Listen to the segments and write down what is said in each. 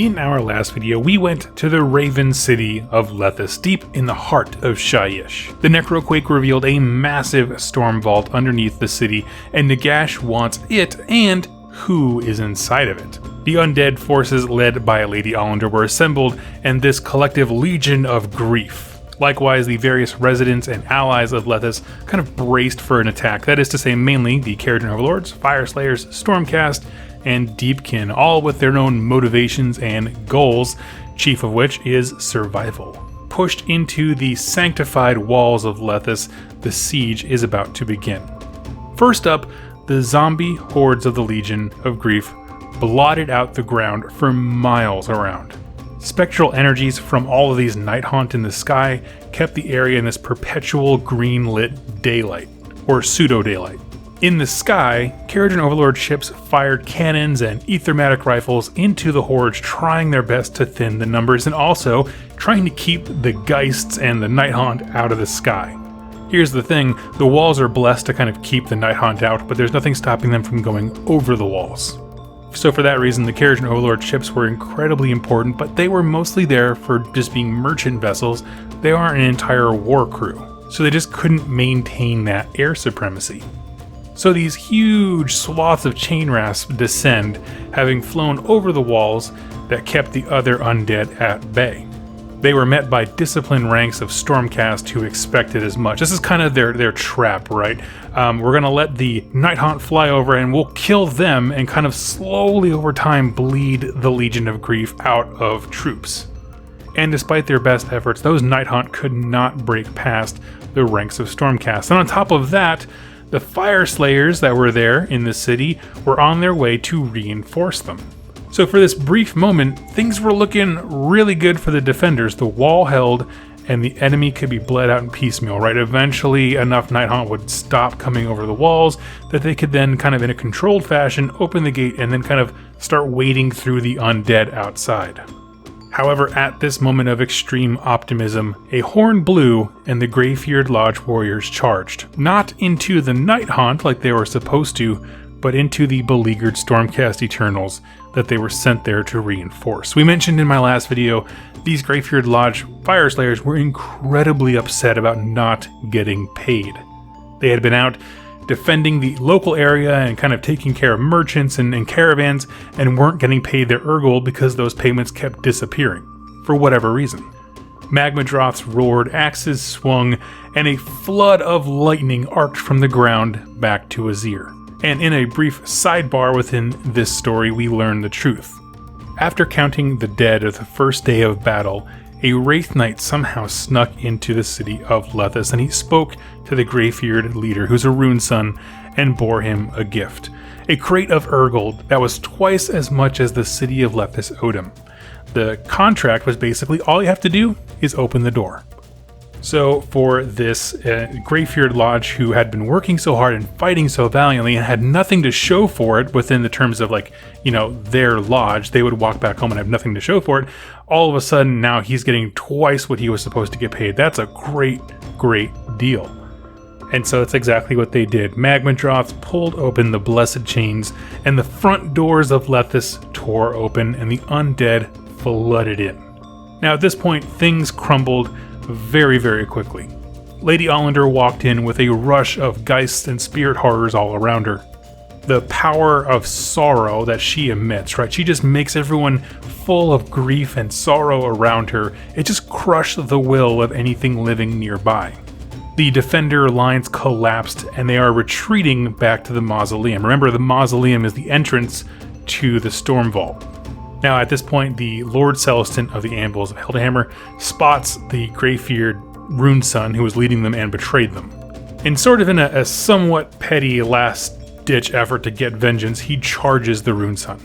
In our last video, we went to the Raven City of Lethis, deep in the heart of Shyish. The Necroquake revealed a massive storm vault underneath the city, and Nagash wants it and who is inside of it. The undead forces led by Lady Ollander were assembled, and this collective legion of grief. Likewise, the various residents and allies of Lethis kind of braced for an attack, that is to say mainly the Caradhran Overlords, Fireslayers, Stormcast, and Deepkin, all with their own motivations and goals, chief of which is survival. Pushed into the sanctified walls of Lethis, the siege is about to begin. First up, the zombie hordes of the Legion of Grief blotted out the ground for miles around. Spectral energies from all of these Nighthaunt in the sky kept the area in this perpetual green-lit daylight, or pseudo-daylight. In the sky, Caradhran Overlord ships fired cannons and ethermatic rifles into the hordes, trying their best to thin the numbers and also trying to keep the Geists and the Nighthaunt out of the sky. Here's the thing, the walls are blessed to kind of keep the Nighthaunt out, but there's nothing stopping them from going over the walls. So for that reason, the Caradhran Overlord ships were incredibly important, but they were mostly there for just being merchant vessels. They aren't an entire war crew, so they just couldn't maintain that air supremacy. So these huge swaths of chain rasp descend, having flown over the walls that kept the other undead at bay. They were met by disciplined ranks of Stormcast who expected as much. This is kind of their trap, right? We're going to let the Nighthaunt fly over and we'll kill them and kind of slowly over time bleed the Legion of Grief out of troops. And despite their best efforts, those Nighthaunt could not break past the ranks of Stormcast. And on top of that, the Fireslayers that were there in the city were on their way to reinforce them. So for this brief moment, things were looking really good for the defenders. The wall held, and the enemy could be bled out in piecemeal, right? Eventually, enough Nighthaunt would stop coming over the walls that they could then kind of in a controlled fashion open the gate and then kind of start wading through the undead outside. However, at this moment of extreme optimism, a horn blew and the Greyfeared Lodge warriors charged. Not into the Nighthaunt like they were supposed to, but into the beleaguered Stormcast Eternals that they were sent there to reinforce. We mentioned in my last video, these Greyfeared Lodge Fireslayers were incredibly upset about not getting paid. They had been out defending the local area and kind of taking care of merchants and caravans and weren't getting paid their Urgol because those payments kept disappearing, for whatever reason. Magma Droths roared, axes swung, and a flood of lightning arced from the ground back to Azir. And in a brief sidebar within this story, we learn the truth. After counting the dead of the first day of battle, a Wraith Knight somehow snuck into the city of Lethis, and he spoke to the Greyfeared leader, who's a Rune Son, and bore him a gift. A crate of Urgold that was twice as much as the city of Lethis owed him. The contract was basically all you have to do is open the door. So for this Greyfeared Lodge, who had been working so hard and fighting so valiantly and had nothing to show for it within the terms of their lodge, they would walk back home and have nothing to show for it. All of a sudden now he's getting twice what he was supposed to get paid. That's a great deal. And so that's exactly what they did. Magma Droths pulled open the blessed chains and the front doors of Lethis tore open and the undead flooded in. Now at this point things crumbled very quickly. Lady Ollander walked in with a rush of Geists and spirit horrors all around her. The power of sorrow that she emits, right? She just makes everyone full of grief and sorrow around her. It just crushed the will of anything living nearby. The defender lines collapsed and they are retreating back to the mausoleum. Remember, the mausoleum is the entrance to the Storm Vault. Now at this point, the Lord Celestant of the Anvils of Hellhammer spots the Greyfeared Rune Son who was leading them and betrayed them. In a somewhat petty last-ditch effort to get vengeance, he charges the Rune Son.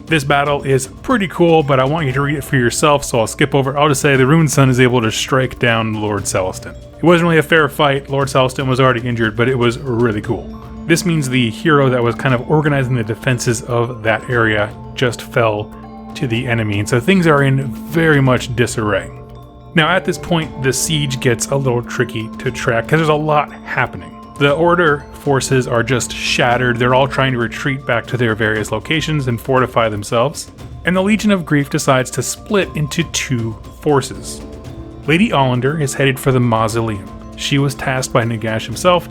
This battle is pretty cool, but I want you to read it for yourself, so I'll skip over. I'll just say the Rune Son is able to strike down Lord Celestant. It wasn't really a fair fight. Lord Celestant was already injured, but it was really cool. This means the hero that was kind of organizing the defenses of that area just fell to the enemy, and so things are in very much disarray. Now at this point, the siege gets a little tricky to track because there's a lot happening. The Order forces are just shattered. They're all trying to retreat back to their various locations and fortify themselves. and the Legion of Grief decides to split into two forces. Lady Olander is headed for the mausoleum. She was tasked by Nagash himself,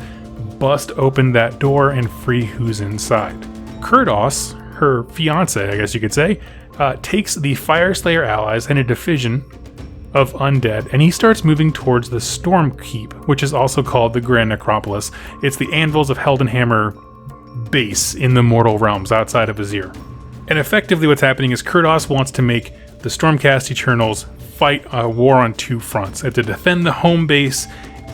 bust open that door and free who's inside. Kurdos, her fiance, I guess you could say, takes the Fireslayer allies and a division of undead, and he starts moving towards the Storm Keep, which is also called the Grand Necropolis. It's the Anvils of Heldenhammer base in the mortal realms outside of Azir. And effectively what's happening is Kurdos wants to make the Stormcast Eternals fight a war on two fronts, to defend the home base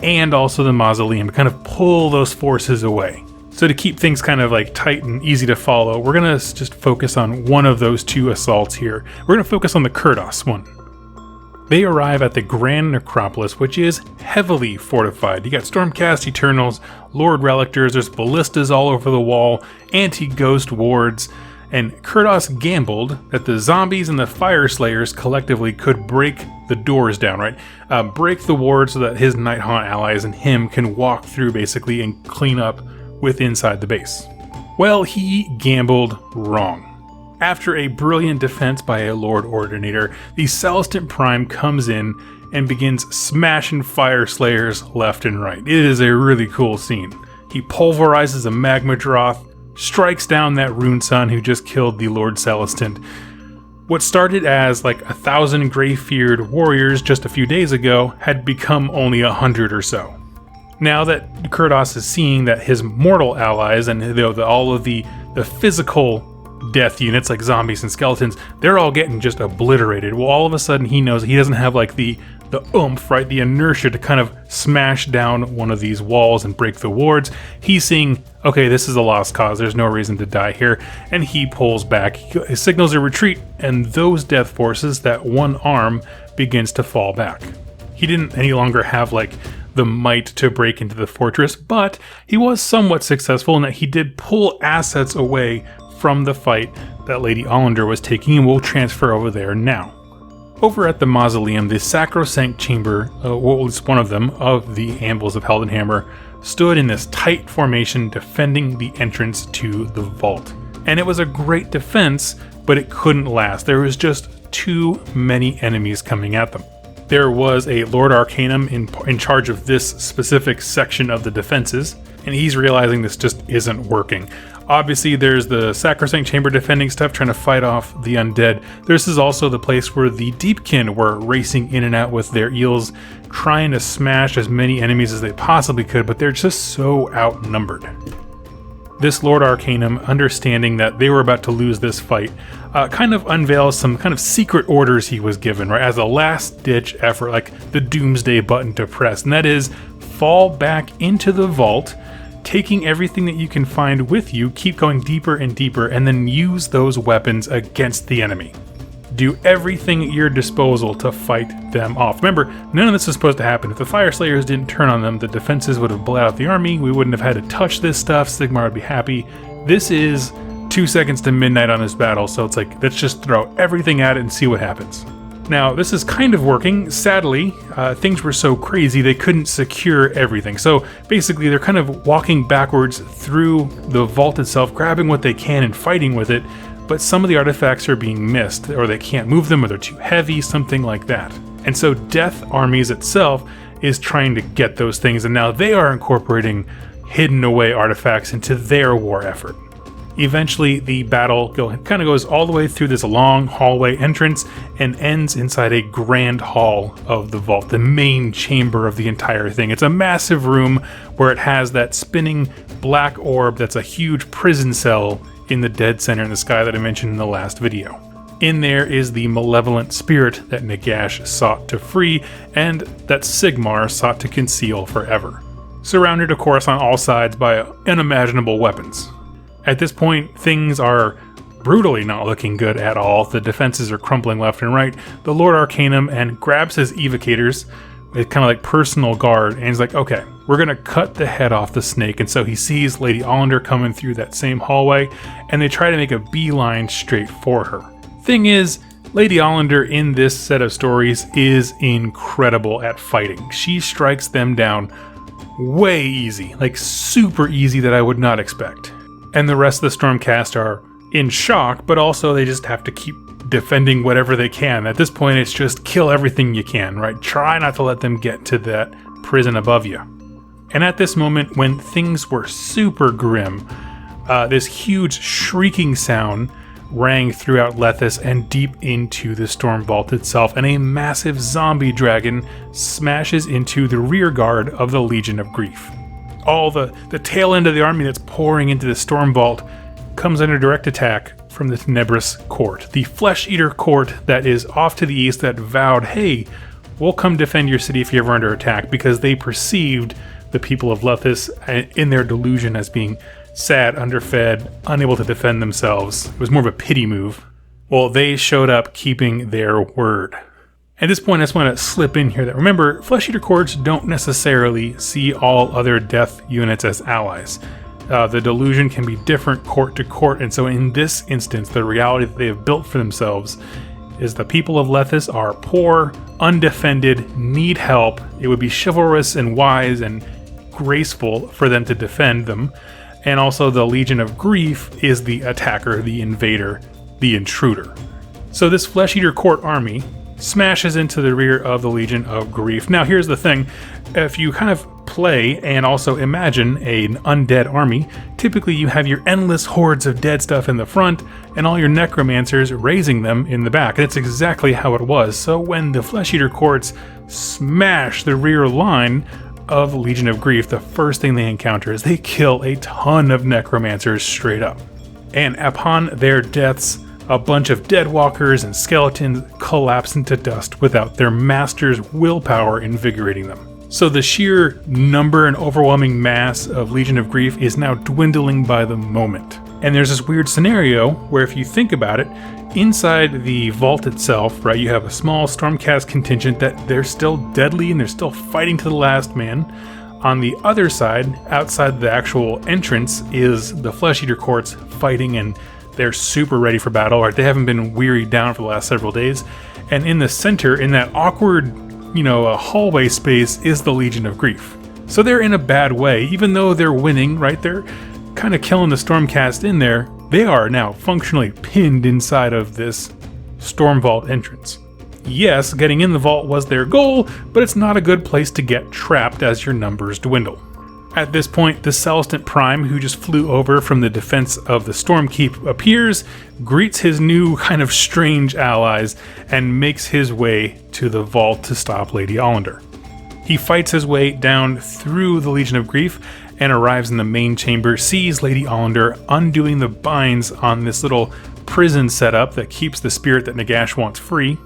and also the mausoleum, to kind of pull those forces away. So to keep things kind of like tight and easy to follow, we're going to just focus on one of those two assaults here. We're going to focus on the Kurdos one. They arrive at the Grand Necropolis, which is heavily fortified. You got Stormcast Eternals, Lord Relictors, there's ballistas all over the wall, anti-ghost wards, and Kurdos gambled that the zombies and the Fireslayers collectively could break the doors down, right? Break the wards so that his Nighthaunt allies and him can walk through basically and clean up with inside the base. Well, he gambled wrong. After a brilliant defense by a Lord Ordinator, the Celestant Prime comes in and begins smashing Fireslayers left and right. It is a really cool scene. He pulverizes a Magma Droth, strikes down that Rune Sun who just killed the Lord Celestant. What started as like 1,000 Grey-Feared warriors just a few days ago had become only 100 or so. Now that Kurdos is seeing that his mortal allies and all of the physical death units like zombies and skeletons, they're all getting just obliterated. Well, all of a sudden he knows he doesn't have like the oomph, right? The inertia to kind of smash down one of these walls and break the wards. He's seeing, okay, this is a lost cause. There's no reason to die here. And he pulls back. He signals a retreat, and those death forces, that one arm, begins to fall back. He didn't any longer have like the might to break into the fortress, but he was somewhat successful in that he did pull assets away from the fight that Lady Olander was taking, and we'll transfer over there now. Over at the mausoleum, the Sacrosanct Chamber, well, at least one of them, of the Anvils of Heldenhammer, stood in this tight formation defending the entrance to the vault. And it was a great defense, but it couldn't last. There was just too many enemies coming at them. There was a Lord Arcanum in charge of this specific section of the defenses, and he's realizing this just isn't working. Obviously, there's the Sacrosanct Chamber defending stuff, trying to fight off the undead. This is also the place where the Deepkin were racing in and out with their eels, trying to smash as many enemies as they possibly could, but they're just so outnumbered. This Lord Arcanum, understanding that they were about to lose this fight, kind of unveils some kind of secret orders he was given, right, as a last-ditch effort, like the doomsday button to press, and that is fall back into the vault, taking everything that you can find with you, keep going deeper and deeper, and then use those weapons against the enemy. Do everything at your disposal to fight them off. Remember, none of this is supposed to happen. If the Fireslayers didn't turn on them, the defenses would have bled out the army, we wouldn't have had to touch this stuff, Sigmar would be happy. This is 2 seconds to midnight on this battle, so it's like, let's just throw everything at it and see what happens. Now, this is kind of working. Sadly, things were so crazy they couldn't secure everything. So basically, they're kind of walking backwards through the vault itself, grabbing what they can and fighting with it, but some of the artifacts are being missed, or they can't move them, or they're too heavy, something like that. And so Death Armies itself is trying to get those things, and now they are incorporating hidden away artifacts into their war effort. Eventually, the battle kind of goes all the way through this long hallway entrance and ends inside a grand hall of the vault, the main chamber of the entire thing. It's a massive room where it has that spinning black orb that's a huge prison cell in the dead center in the sky that I mentioned in the last video. In there is the malevolent spirit that Nagash sought to free and that Sigmar sought to conceal forever, surrounded, of course, on all sides by unimaginable weapons. At this point, things are brutally not looking good at all. The defenses are crumbling left and right. The Lord Arcanum and grabs his evocators, it's kind of like personal guard, and he's like, okay, we're going to cut the head off the snake. And so he sees Lady Olander coming through that same hallway, and they try to make a beeline straight for her. Thing is, Lady Olander in this set of stories is incredible at fighting. She strikes them down way easy, like super easy that I would not expect. And the rest of the Stormcast are in shock, but also they just have to keep defending whatever they can. At this point, it's just kill everything you can, right? Try not to let them get to that prison above you. And at this moment, when things were super grim, this huge shrieking sound rang throughout Lethis and deep into the storm vault itself, and a massive zombie dragon smashes into the rear guard of the Legion of Grief. All the tail end of the army that's pouring into the storm vault comes under direct attack from the Tenebrous Court, the flesh-eater court that is off to the east that vowed, hey, we'll come defend your city if you're ever under attack, because they perceived the people of Lethis in their delusion as being sad, underfed, unable to defend themselves. It was more of a pity move. Well, they showed up keeping their word. At this point, I just want to slip in here that, remember, flesh-eater courts don't necessarily see all other death units as allies. The delusion can be different court to court, and so in this instance, the reality that they have built for themselves is the people of Lethis are poor, undefended, need help. It would be chivalrous and wise and graceful for them to defend them. And also the Legion of Grief is the attacker, the invader, the intruder. So this flesh-eater court army smashes into the rear of the Legion of Grief. Now here's the thing, if you kind of play and also imagine an undead army, typically you have your endless hordes of dead stuff in the front and all your necromancers raising them in the back. And it's exactly how it was. So when the flesh-eater courts smash the rear line of the Legion of Grief, the first thing they encounter is they kill a ton of necromancers straight up. And upon their deaths, a bunch of deadwalkers and skeletons collapse into dust without their master's willpower invigorating them. So the sheer number and overwhelming mass of Legion of Grief is now dwindling by the moment. And there's this weird scenario where, if you think about it, inside the vault itself, right, you have a small Stormcast contingent that they're still deadly and they're still fighting to the last man. On the other side, outside the actual entrance, is the Flesh-Eater courts fighting, and they're super ready for battle, right? They haven't been wearied down for the last several days. And in the center, in that awkward, a hallway space, is the Legion of Grief. So they're in a bad way, even though they're winning, right? They're kind of killing the Stormcast in there. They are now functionally pinned inside of this Storm Vault entrance. Yes, getting in the vault was their goal, but it's not a good place to get trapped as your numbers dwindle. At this point, the Celestant Prime, who just flew over from the defense of the Stormkeep, appears, greets his new kind of strange allies, and makes his way to the vault to stop Lady Ollander. He fights his way down through the Legion of Grief and arrives in the main chamber, sees Lady Ollander undoing the binds on this little prison setup that keeps the spirit that Nagash wants free,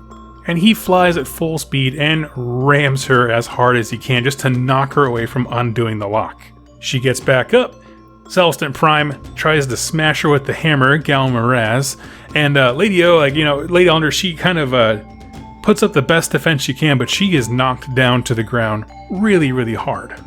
and he flies at full speed and rams her as hard as he can just to knock her away from undoing the lock. She gets back up. Celestant Prime tries to smash her with the hammer, Gal Miraz, and Lady Ollander, she kind of puts up the best defense she can, but she is knocked down to the ground really, really hard.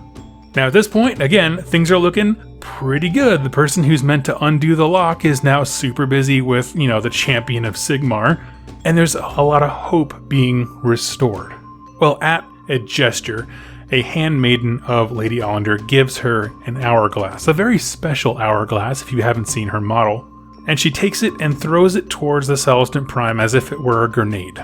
Now at this point, again, things are looking pretty good. The person who's meant to undo the lock is now super busy with, the champion of Sigmar, and there's a lot of hope being restored. Well, at a gesture, a handmaiden of Lady Ollander gives her an hourglass, a very special hourglass if you haven't seen her model, and she takes it and throws it towards the Celestant Prime as if it were a grenade.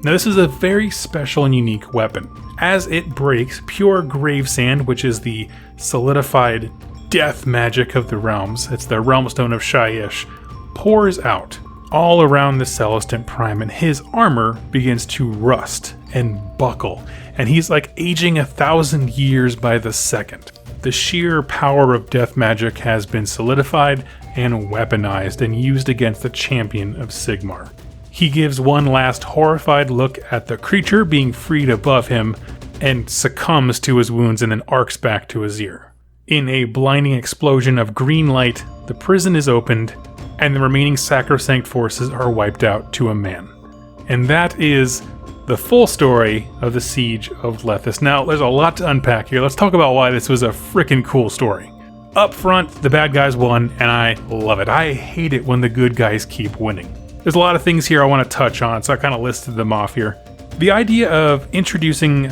Now this is a very special and unique weapon. As it breaks, pure grave sand, which is the solidified death magic of the realms, it's the realm stone of Shyish, pours out all around the Celestant Prime, and his armor begins to rust and buckle, and he's like aging 1,000 years by the second. The sheer power of death magic has been solidified and weaponized and used against the champion of Sigmar. He gives one last horrified look at the creature being freed above him and succumbs to his wounds and then arcs back to Azir. In a blinding explosion of green light, the prison is opened and the remaining sacrosanct forces are wiped out to a man. And that is the full story of the Siege of Lethis. Now, there's a lot to unpack here. Let's talk about why this was a freaking cool story. Up front, the bad guys won, and I love it. I hate it when the good guys keep winning. There's a lot of things here I want to touch on, so I kind of listed them off here. The idea of introducing,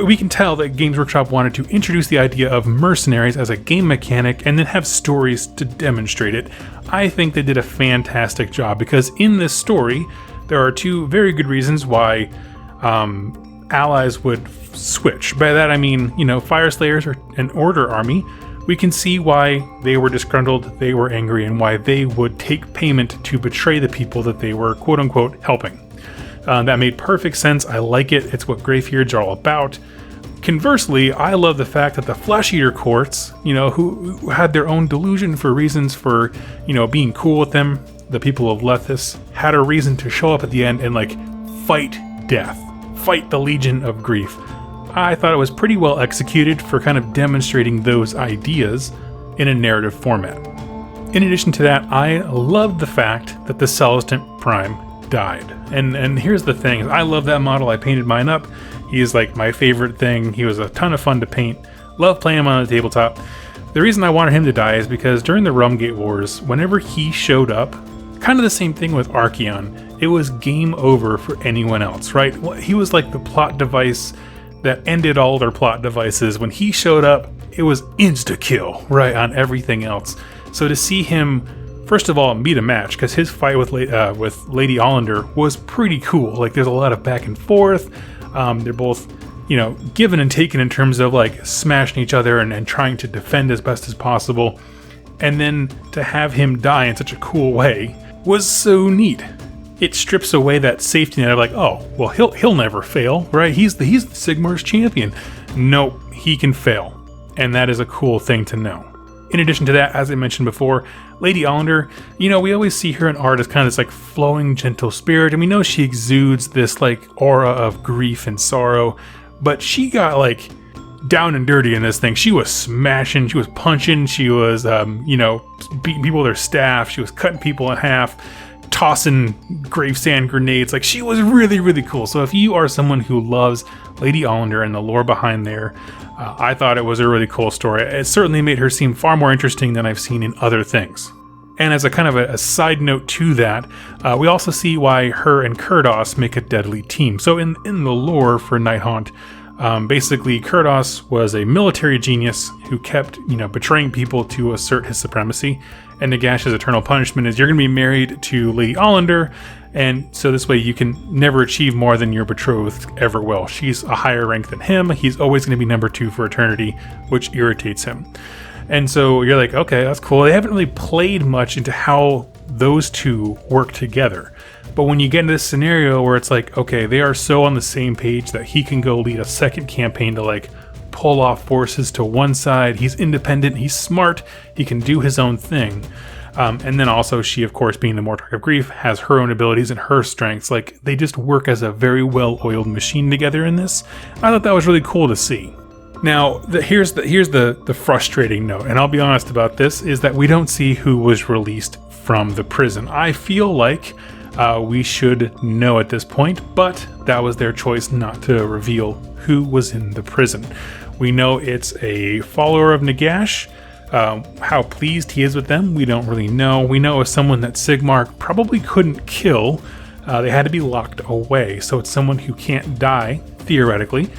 we can tell that Games Workshop wanted to introduce the idea of mercenaries as a game mechanic and then have stories to demonstrate it. I think they did a fantastic job because in this story, there are two very good reasons why allies would switch. By that I mean, Fire Slayers are an Order army. We can see why they were disgruntled, they were angry, and why they would take payment to betray the people that they were quote-unquote helping. That made perfect sense. I like it. It's what Graveyards are all about. Conversely, I love the fact that the Flesh Eater courts, who had their own delusion for reasons for, being cool with them, the people of Lethis, had a reason to show up at the end and, fight death. Fight the Legion of Grief. I thought it was pretty well executed for kind of demonstrating those ideas in a narrative format. In addition to that, I loved the fact that the Celestant Prime died. And here's the thing, I love that model. I painted mine up. He is my favorite thing. He was a ton of fun to paint. Love playing him on the tabletop. The reason I wanted him to die is because during the Realmgate Wars, whenever he showed up, kind of the same thing with Archaon, it was game over for anyone else, right? Well, he was like the plot device that ended all their plot devices. When he showed up, it was insta-kill, right, on everything else. So to see him, first of all, meet a match, because his fight with Lady Ollander was pretty cool. There's a lot of back and forth. They're both, given and taken in terms of smashing each other and trying to defend as best as possible. And then to have him die in such a cool way was so neat. It strips away that safety net of oh, well, he'll never fail, right? He's the Sigmar's champion. Nope, he can fail. And that is a cool thing to know. In addition to that, as I mentioned before, Lady Ollander, we always see her in art as kind of this flowing, gentle spirit, and we know she exudes this aura of grief and sorrow, but she got down and dirty in this thing. She was smashing, she was punching, she was, beating people with her staff, she was cutting people in half, tossing grave sand grenades. She was really, really cool. So if you are someone who loves Lady Ollander and the lore behind there, I thought it was a really cool story. It certainly made her seem far more interesting than I've seen in other things. And as a kind of a side note to that, we also see why her and Kurdos make a deadly team. So in the lore for Nighthaunt, basically Kurdos was a military genius who kept, betraying people to assert his supremacy. And Nagash's eternal punishment is you're going to be married to Lady Ollander, and so this way you can never achieve more than your betrothed ever will. She's a higher rank than him. He's always going to be number 2 for eternity, which irritates him. And so you're okay, that's cool. They haven't really played much into how those two work together. But when you get into this scenario where it's okay, they are so on the same page that he can go lead a second campaign to pull off forces to one side. He's independent, he's smart, he can do his own thing. And then also she, of course, being the Mortarch of Grief, has her own abilities and her strengths. They just work as a very well-oiled machine together in this. I thought that was really cool to see. Now, here's the frustrating note, and I'll be honest about this, is that we don't see who was released from the prison. I feel we should know at this point, but that was their choice not to reveal who was in the prison. We know it's a follower of Nagash. How pleased he is with them, we don't really know. We know it's someone that Sigmar probably couldn't kill. They had to be locked away, so it's someone who can't die, theoretically,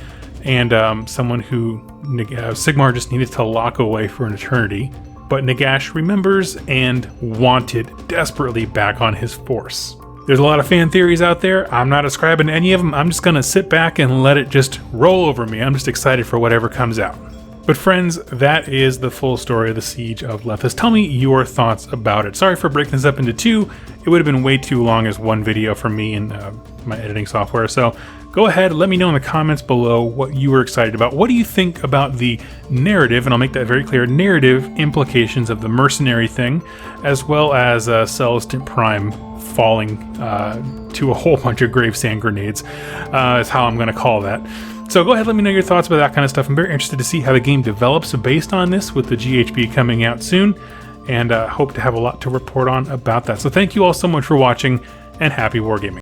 and someone who Sigmar just needed to lock away for an eternity. But Nagash remembers and wanted desperately back on his force. There's a lot of fan theories out there. I'm not ascribing to any of them. I'm just going to sit back and let it just roll over me. I'm just excited for whatever comes out. But friends, that is the full story of the Siege of Lethis. Tell me your thoughts about it. Sorry for breaking this up into 2. It would have been way too long as one video for me and my editing software. So go ahead, let me know in the comments below what you were excited about. What do you think about the narrative, and I'll make that very clear, narrative implications of the mercenary thing, as well as Celestant Prime falling to a whole bunch of grave sand grenades, is how I'm going to call that. So go ahead, let me know your thoughts about that kind of stuff. I'm very interested to see how the game develops based on this, with the GHB coming out soon, and hope to have a lot to report on about that. So thank you all so much for watching, and happy wargaming.